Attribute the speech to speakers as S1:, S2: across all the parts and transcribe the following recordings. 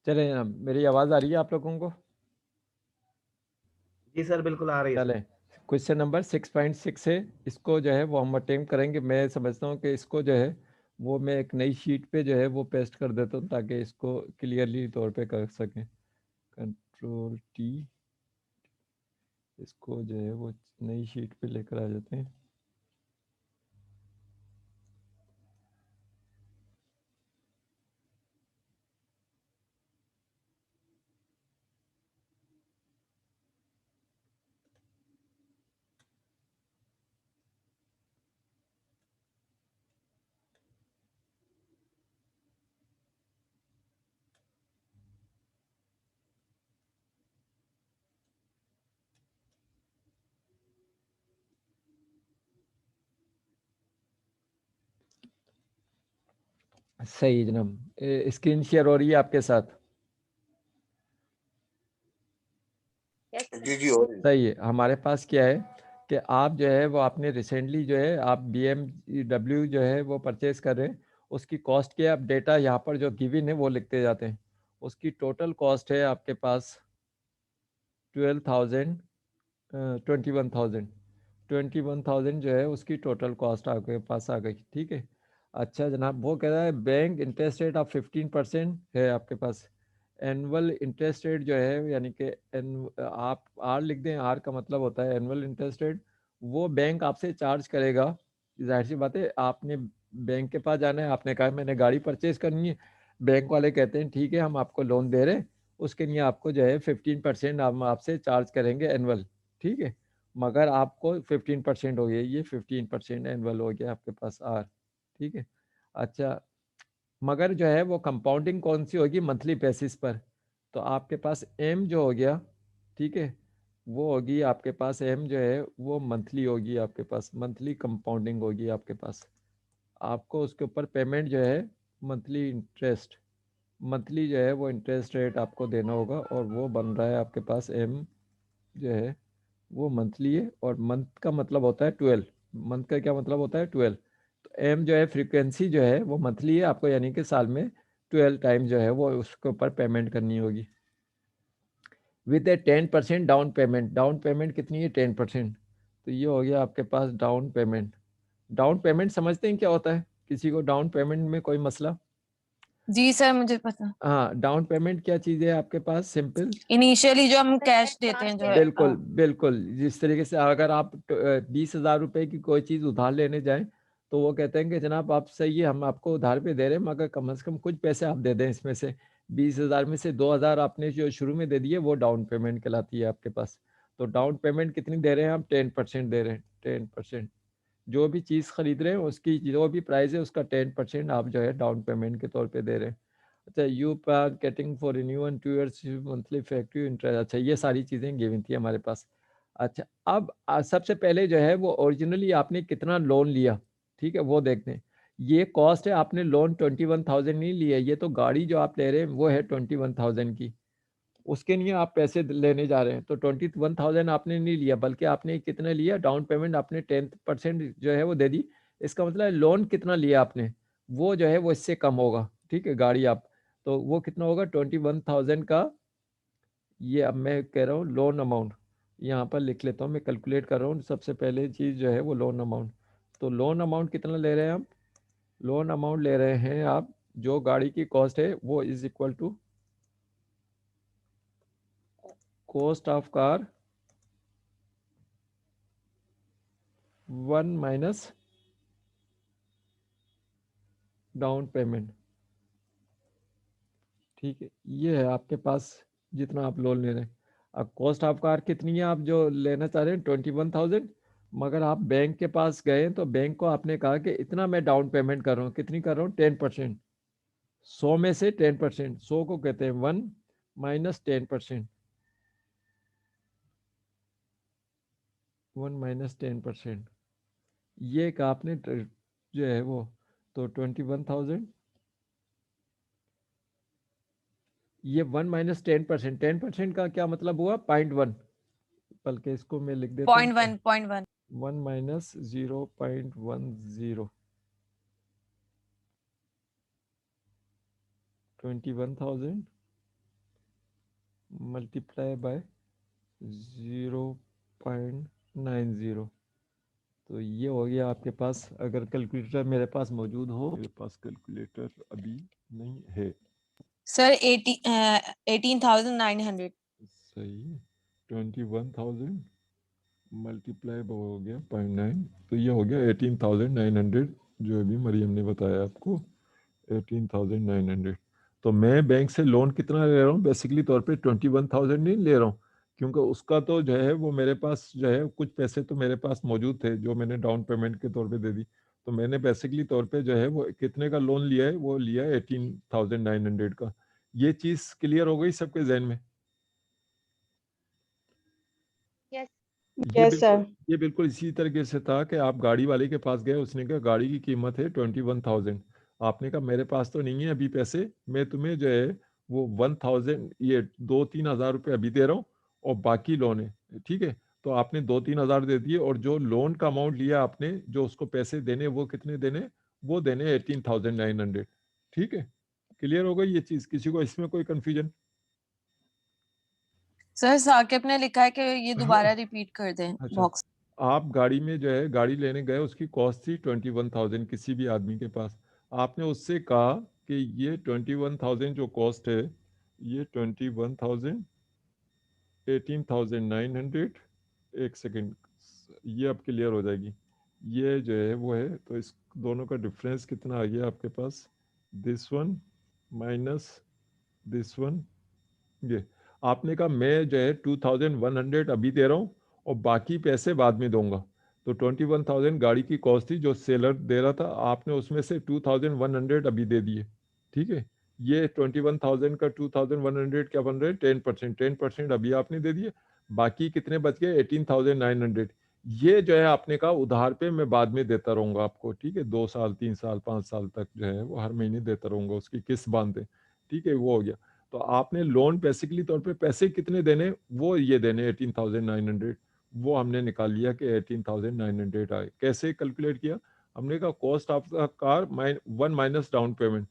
S1: चले मेरी आवाज़ आ रही है आप लोगों को?
S2: जी सर, बिल्कुल आ रही है सर।
S1: चलें, क्वेश्चन नंबर 6.6 है, इसको जो है वो हम अटेम्प्ट करेंगे। मैं समझता हूँ कि इसको जो है वो मैं एक नई शीट पे जो है वो पेस्ट कर देता हूँ ताकि इसको क्लियरली तौर पे कर सकें। कंट्रोल टी, इसको जो है वो नई शीट पे लेकर आ जाते हैं। सही जनाब, स्क्रीन शेयर हो रही है आपके साथ?
S2: जी हो रही है।
S1: सही है। हमारे पास क्या है कि आप जो है वो आपने रिसेंटली जो है आप BMW जो है वो परचेज कर रहे हैं, उसकी कॉस्ट क्या है? आप डेटा यहाँ पर जो गिवन है वो लिखते जाते हैं। उसकी टोटल कॉस्ट है आपके पास 12,000, 21,000। 21,000 जो है उसकी टोटल कॉस्ट आपके पास आ गई। ठीक है। अच्छा जनाब, वो कह रहा है बैंक इंटरेस्ट रेट ऑफ 15% है आपके पास। एनुअल इंटरेस्ट रेट जो है यानी कि आप आर लिख दें, आर का मतलब होता है एनुअल इंटरेस्ट रेट। वो बैंक आपसे चार्ज करेगा। जाहिर सी बात है, आपने बैंक के पास जाना है, आपने कहा मैंने गाड़ी परचेज करनी है, बैंक वाले कहते हैं ठीक है हम आपको लोन दे रहे हैं, उसके लिए आपको जो है 15% हम आपसे चार्ज करेंगे एनुअल। ठीक है, मगर आपको 15% हो गया, ये 15% एनुअल हो गया आपके पास आर। ठीक है। अच्छा, मगर जो है वो कंपाउंडिंग कौन सी होगी? मंथली बेसिस पर। तो आपके पास एम जो हो गया, ठीक है, वो होगी आपके पास एम जो है वो मंथली होगी, आपके पास मंथली कंपाउंडिंग होगी आपके पास। आपको उसके ऊपर पेमेंट जो है मंथली इंटरेस्ट, मंथली जो है वो इंटरेस्ट रेट आपको देना होगा, और वो बन रहा है आपके पास एम जो है वो मंथली है, और मंथ का मतलब होता है 12। मंथ का क्या मतलब होता है? 12। तो एम जो है फ्रीक्वेंसी जो है वो मंथली है आपको, यानी कि साल में 12 टाइम जो है वो उसके ऊपर पेमेंट करनी होगी with A 10% down payment. Down payment कितनी है? 10%। तो ये हो गया आपके पास डाउन पेमेंट। डाउन पेमेंट समझते हैं क्या होता है? किसी को डाउन पेमेंट में कोई मसला?
S3: जी सर, मुझे पता।
S1: हाँ, डाउन पेमेंट क्या चीज़ है आपके पास? सिंपल,
S3: इनिशियली जो हम कैश देते हैं जो है
S1: बिल्कुल बिल्कुल। जिस तरीके से अगर आप 20,000 रुपए की कोई चीज़ उधार लेने जाएं, तो वो कहते हैं कि जनाब आप सही है, हम आपको उधार पे दे रहे हैं, मगर कम से कम कुछ पैसे आप दे दें। इसमें से 20,000 में से 2,000 आपने जो शुरू में दे दिए, वो डाउन पेमेंट कहलाती है आपके पास। तो डाउन पेमेंट कितनी दे रहे हैं? हम 10% दे रहे हैं, 10%। जो भी चीज़ खरीद रहे हैं उसकी जो भी प्राइस है उसका 10% आप जो है डाउन पेमेंट के तौर पे दे रहे हैं। अच्छा, you are getting for renew and 2 years monthly effective interest. अच्छा, ये सारी चीज़ें गिवन थी हमारे पास। अच्छा, अब सबसे पहले जो है वो ओरिजिनली आपने कितना लोन लिया, ठीक है, वो देखते हैं। ये कॉस्ट है, आपने लोन 21,000 नहीं लिया, ये तो गाड़ी जो आप ले रहे हैं वो है 21,000 की, उसके लिए आप पैसे लेने जा रहे हैं। तो 21,000 आपने नहीं लिया, बल्कि आपने कितना लिया? डाउन पेमेंट आपने 10% जो है वो दे दी। इसका मतलब है लोन कितना लिया आपने, वो जो है वो इससे कम होगा। ठीक है, गाड़ी आप, तो वो कितना होगा? 21,000 का, ये अब मैं कह रहा हूँ लोन अमाउंट, यहाँ पर लिख लेता हूँ, मैं कैलकुलेट कर रहा हूँ। सबसे पहले चीज़ जो है वो लोन अमाउंट। तो लोन अमाउंट कितना ले रहे हैं आप? लोन अमाउंट ले रहे हैं आप, जो गाड़ी की कॉस्ट है वो is equal to cost of car 1 minus down payment. ठीक है, ये है आपके पास जितना आप लोन ले रहे हैं। अब कॉस्ट ऑफ कार कितनी है आप जो लेना चाह रहे हैं? 21,000। मगर आप बैंक के पास गए तो बैंक को आपने कहा कि इतना मैं डाउन पेमेंट कर रहा हूँ। कितनी कर रहा हूँ? 10%। 100 में से 10%, 100 को कहते हैं 1 माइनस 10%, 1 माइनस 10%। ये कहा आपने जो है वो, तो 21,000, ये 1 माइनस 10%। 10% का क्या मतलब हुआ? 0.1, बल्कि इसको मैं लिख देता हूँ
S3: 0.1
S1: 1 माइनस 0.10। 21,000 multiply by 0.90। तो ये हो गया आपके पास। अगर कैलकुलेटर मेरे पास मौजूद हो, मेरे पास कैलकुलेटर अभी नहीं है
S3: सर 18,900।
S1: सही। 21,000 मल्टीप्लाई हो गया 0.9, तो ये हो गया 18,900 जो अभी मरियम ने बताया आपको, 18,900। तो मैं बैंक से लोन कितना ले रहा हूँ? बेसिकली तौर पे 21,000 नहीं ले रहा हूँ, क्योंकि उसका तो जो है वो मेरे पास जो है कुछ पैसे तो मेरे पास मौजूद थे जो मैंने डाउन पेमेंट के तौर पे दे दी। तो मैंने बेसिकली तौर पे जो है वो कितने का लोन लिया है? वो लिया है 18,900 का। ये चीज़ क्लियर हो गई सबके जहन में?
S2: Yes
S3: yes sir.
S1: ये बिल्कुल इसी तरीके से था कि आप गाड़ी वाले के पास गए, उसने कहा गाड़ी की कीमत है 21,000। आपने कहा मेरे पास तो नहीं है अभी पैसे, मैं तुम्हें जो है वो 1,000 ये 2-3 हज़ार रुपये अभी दे रहा हूँ और बाकी लोन है, ठीक है। तो आपने 2-3 हज़ार दे दिए और जो लोन का अमाउंट लिया आपने, जो उसको पैसे देने, वो कितने देने? वो देने 18,900। ठीक है, क्लियर हो गई ये चीज़? किसी को इसमें कोई कन्फ्यूजन?
S3: सर साकिब ने लिखा है कि ये दोबारा रिपीट कर दें
S1: अच्छा,
S3: बॉक्स।
S1: आप गाड़ी में जो है गाड़ी लेने गए, उसकी कॉस्ट थी 21,000 किसी भी आदमी के पास। आपने उससे कहा कि ये 21,000 जो कॉस्ट है, ये 21,000, 18,900, एक सेकेंड, ये अब क्लियर हो जाएगी। ये जो है वो है, तो इस दोनों का डिफरेंस कितना आ गया आपके पास? This one minus this one. ये आपने कहा मैं जो है 2,100 अभी दे रहा हूँ और बाकी पैसे बाद में दूंगा। तो 21,000 गाड़ी की कॉस्ट थी जो सेलर दे रहा था, आपने उसमें से 2,100 अभी दे दिए, ठीक है। ये 21,000 का 2,100 क्या बन रहे हैं? 10%। 10% अभी आपने दे दिए, बाकी कितने बच गए? 18,900। ये जो है आपने कहा उधार पे मैं बाद में देता रहूंगा आपको, ठीक है। 2 साल 3 साल 5 साल तक जो है वो हर महीने देता रहूंगा, उसकी किस्त बांधे, ठीक है। वो हो गया। तो आपने लोन बेसिकली तौर पे पैसे कितने देने? वो ये देने 18,900। वो हमने निकाल लिया कि 18,900 आए। कैसे कैलकुलेट किया? हमने कहा cost of the car 1 minus down payment.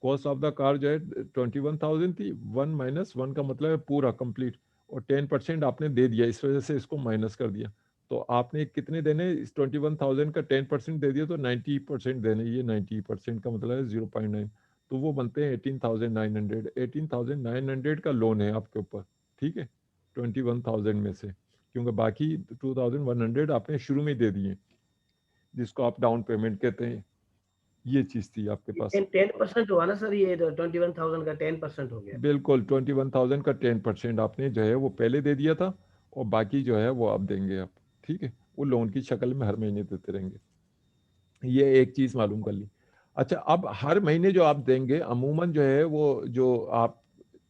S1: Cost of the car जो है 21,000 थी, 1 - 1 का मतलब है पूरा कंप्लीट, और 10% आपने दे दिया, इस वजह से इसको माइनस कर दिया। तो आपने कितने देने? इस 21,000 का 10% दे दिया तो 90% देने। ये 90% का मतलब है 0.9, तो वो बनते हैं 18,900। 18,900 का लोन है आपके ऊपर, ठीक है, 21,000 में से, क्योंकि बाकी 2,100 आपने शुरू में दे दिए, जिसको आप डाउन पेमेंट कहते हैं। ये चीज थी आपके पास।
S2: 10% हुआ ना सर, ये 21,000 का 10% हो गया।
S1: बिल्कुल, 21,000 का 10% आपने जो है वो पहले दे दिया था, और बाकी जो है वो आप देंगे आप, ठीक है। वो लोन की शक्ल में हर महीने देते रहेंगे। ये एक चीज मालूम कर ली। अच्छा, अब हर महीने जो आप देंगे, अमूमन जो है वो, जो आप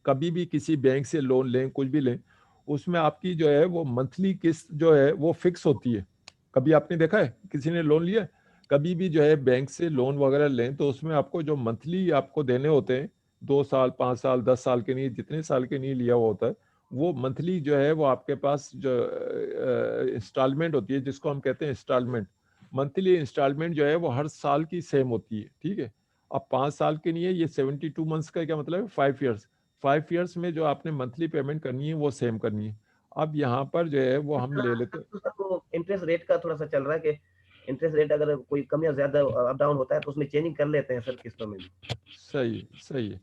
S1: कभी भी किसी बैंक से लोन लें, कुछ भी लें, उसमें आपकी जो है वो मंथली किस्त जो है वो फिक्स होती है। कभी आपने देखा है किसी ने लोन लिया? कभी भी जो है बैंक से लोन वगैरह लें तो उसमें आपको जो मंथली आपको देने होते हैं, 2 साल 5 साल 10 साल के लिए, जितने साल के लिए लिया हुआ होता है, वो मंथली जो है वो आपके पास जो इंस्टॉलमेंट होती है, जिसको हम कहते हैं इंस्टॉलमेंट, मंथली इंस्टॉलमेंट जो है वो हर साल की सेम होती है, ठीक है। अब 5 साल के लिए ये 72 मंथ्स का क्या मतलब है? 5 ईयर्स। 5 ईयर्स में जो आपने मंथली पेमेंट करनी है वो सेम करनी है। अब यहाँ पर जो है वो हम ले लेते हैं।
S2: तो सर वो इंटरेस्ट रेट का थोड़ा सा चल रहा है कि इंटरेस्ट रेट अगर कोई कम या ज्यादा अप डाउन होता है तो उसमें चेंजिंग कर लेते हैं सर किस्तों में भी।
S1: सही सही है।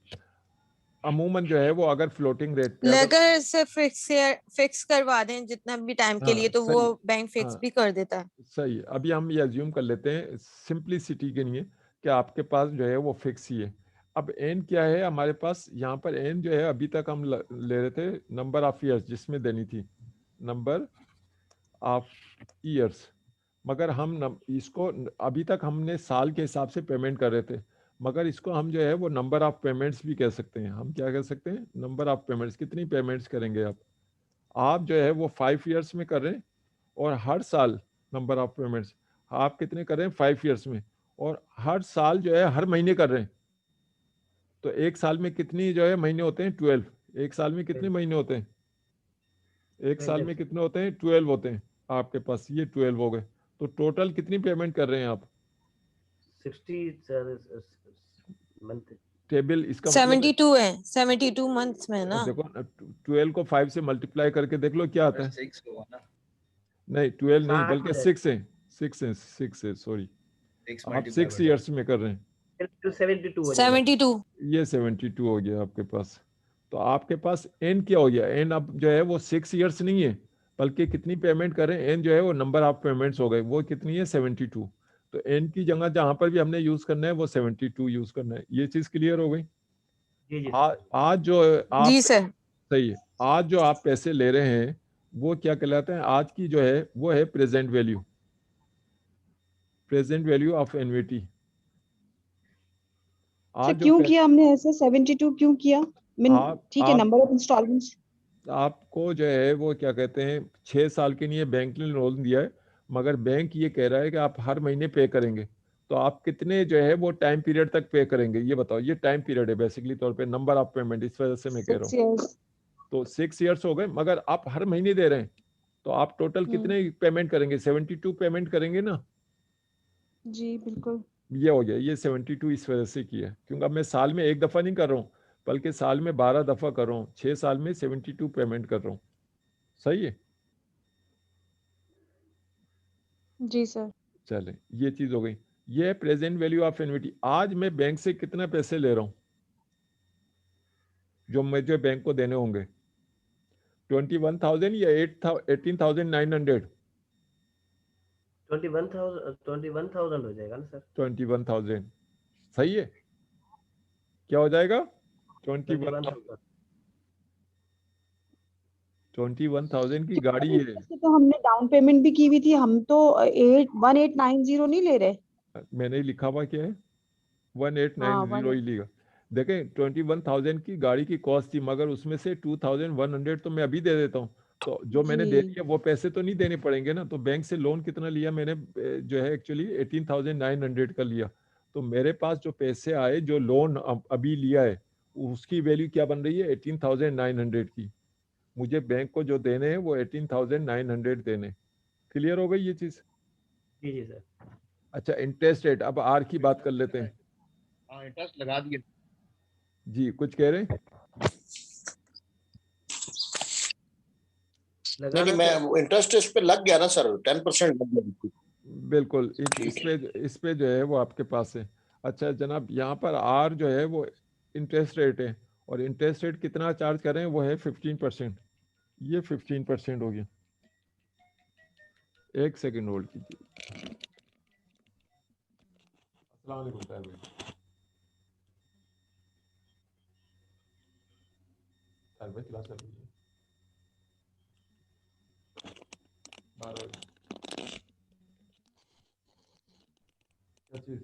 S1: अमूमन जो है वो अगर फ्लोटिंग रेट पे अगर,
S3: लेकर से फिक्स करवा दें जितना भी टाइम के लिए,
S1: हाँ
S3: तो वो
S1: सही,
S3: बैंक फिक्स
S1: हाँ
S3: भी कर देता है।
S1: सही है। अभी हम ये अज्यूम कर लेते हैं सिंप्लिसिटी के लिए कि आपके पास जो है वो फिक्स ही है। अब एन क्या है हमारे पास? यहाँ पर एन जो है अभी तक हम ले रहे थे नंबर ऑफ ईयर्स जिसमें देनी थी, नंबर ऑफ ईयर्स। मगर हम इसको अभी तक हमने साल के हिसाब से पेमेंट कर रहे थे, मगर इसको हम जो है वो नंबर ऑफ पेमेंट्स भी कह सकते हैं। हम क्या कह सकते हैं? Number of payments. कितनी पेमेंट्स करेंगे आप जो है वो 5 ईयर्स में कर रहे हैं, और हर साल नंबर ऑफ पेमेंट्स आप कितने कर रहे हैं? 5 ईयर्स में, और हर साल जो है हर महीने कर रहे हैं। तो एक साल में कितनी जो है महीने होते हैं? 12। एक साल में कितने महीने होते हैं? एक साल में कितने होते हैं? 12 होते हैं आपके पास। ये 12 हो गए। तो टोटल कितनी पेमेंट कर रहे हैं आप?
S2: 60 सर मंथ
S1: टेबल इसका मतलब है,
S3: 72 है, 72 मंथ्स में ना।
S1: देखो 12 को 5 से मल्टीप्लाई करके देख लो क्या आता है।
S4: 6 होगा ना,
S1: नहीं 12 नहीं
S2: 60
S1: बल्कि
S2: हो
S1: 6 है, 6 है सॉरी,
S4: 6
S1: आप
S4: मल्टीप्लाई
S1: 6 ईयर्स में कर रहे हैं,
S2: जाएगा, 72 हो जाएगा।
S3: 72
S1: ये 72 हो गया आपके पास। तो आपके पास एन क्या हो गया, एन अब जो है वो 6 ईयर्स नहीं है बल्कि कितनी पेमेंट करें, एन जो है वो नंबर ऑफ पेमेंट्स हो गए, वो कितनी है 72। तो एन की जगह जहां पर भी हमने यूज करना है वो 72 यूज करना है। ये चीज क्लियर हो गई।
S2: जी जी
S1: आज जो आप,
S3: जी सर।
S1: सही है, आज जो आप पैसे ले रहे हैं वो क्या कहलाते हैं, आज की जो है वो है present value, present value of annuity.
S5: Sir
S1: आज जो
S5: क्यों किया हमने ऐसा 72 क्यों किया? ठीक है,
S1: आप
S5: नंबर ऑफ इंस्टॉलमेंट्स।
S1: आपको जो है वो क्या कहते हैं 6 साल के लिए बैंक ने लोन दिया है, मगर बैंक ये कह रहा है कि आप हर महीने पे करेंगे, तो आप कितने जो है वो टाइम पीरियड तक पे करेंगे ये बताओ। ये टाइम पीरियड है बेसिकली तौर पे, नंबर ऑफ पेमेंट, इस वजह से मैं कह रहा
S5: 6
S1: हूँ।
S5: इयर्स।
S1: तो 6 ईयर्स हो गए, मगर आप हर महीने दे रहे हैं, तो आप टोटल कितने पेमेंट करेंगे, 72 पेमेंट करेंगे ना।
S5: जी बिल्कुल।
S1: ये हो गया, ये 72 इस वजह से किया है, क्योंकि अब मैं साल में एक दफा नहीं कर रहा हूँ बल्कि साल में 12 दफा कर रहा हूँ, 6 साल में 72 पेमेंट कर रहा हूँ। सही है,
S5: जी सर।
S1: चले ये चीज हो गई। ये है प्रेजेंट वैल्यू ऑफ एन्युटी। आज मैं बैंक से कितना पैसे ले रहा हूँ जो मुझे बैंक को देने होंगे, 21,000 या 18,900?
S2: 21,000 हो जाएगा ना सर।
S1: 21,000 सही है, क्या हो जाएगा 21,000। 21,000 की गाड़ी है।
S5: वैसे तो हमने डाउन पेमेंट भी की हुई थी, हम तो 1890 नहीं ले रहे।
S1: मैंने ही लिखा हुआ क्या है,
S5: हाँ
S1: 1890 ही लिखा। देखें 21,000 की गाड़ी की कॉस्ट थी, मगर उसमें से 2,100 तो मैं अभी दे देता हूँ, तो जो मैंने दे
S5: जी
S1: दिया वो पैसे तो नहीं देने पड़ेंगे ना। तो बैंक से लोन कितना लिया मैंने, जो है एक्चुअली 18,900 का लिया। तो मेरे पास जो पैसे आए, जो लोन अभी लिया है, उसकी वैल्यू क्या बन रही है 18,900 की। मुझे बैंक को जो देने हैं वो 18,900 देने। क्लियर हो गई ये चीज।
S2: जी जी सर।
S1: अच्छा इंटरेस्ट रेट, अब आर की बात कर लेते हैं।
S4: हाँ इंटरेस्ट लगा दिए।
S1: जी कुछ कह रहे हैं।
S4: नहीं मैं इंटरेस्ट इस पे लग गया ना सर, 10% लग गया।
S1: बिल्कुल
S4: ठीक
S1: इस पे जो है वो आपके पास है। अच्छा जनाब, यहाँ पर आर जो है वो इंटरेस्ट रेट है, और इंटरेस्ट रेट कितना चार्ज कर रहे हैं वो है 15%। ये 15% हो गया। एक सेकंड होल्ड कीजिए। अस्सलाम वालेकुम ताहिर भाई। ताहिर भाई क्लास कर लीजिए 12 बजे। क्या चीज़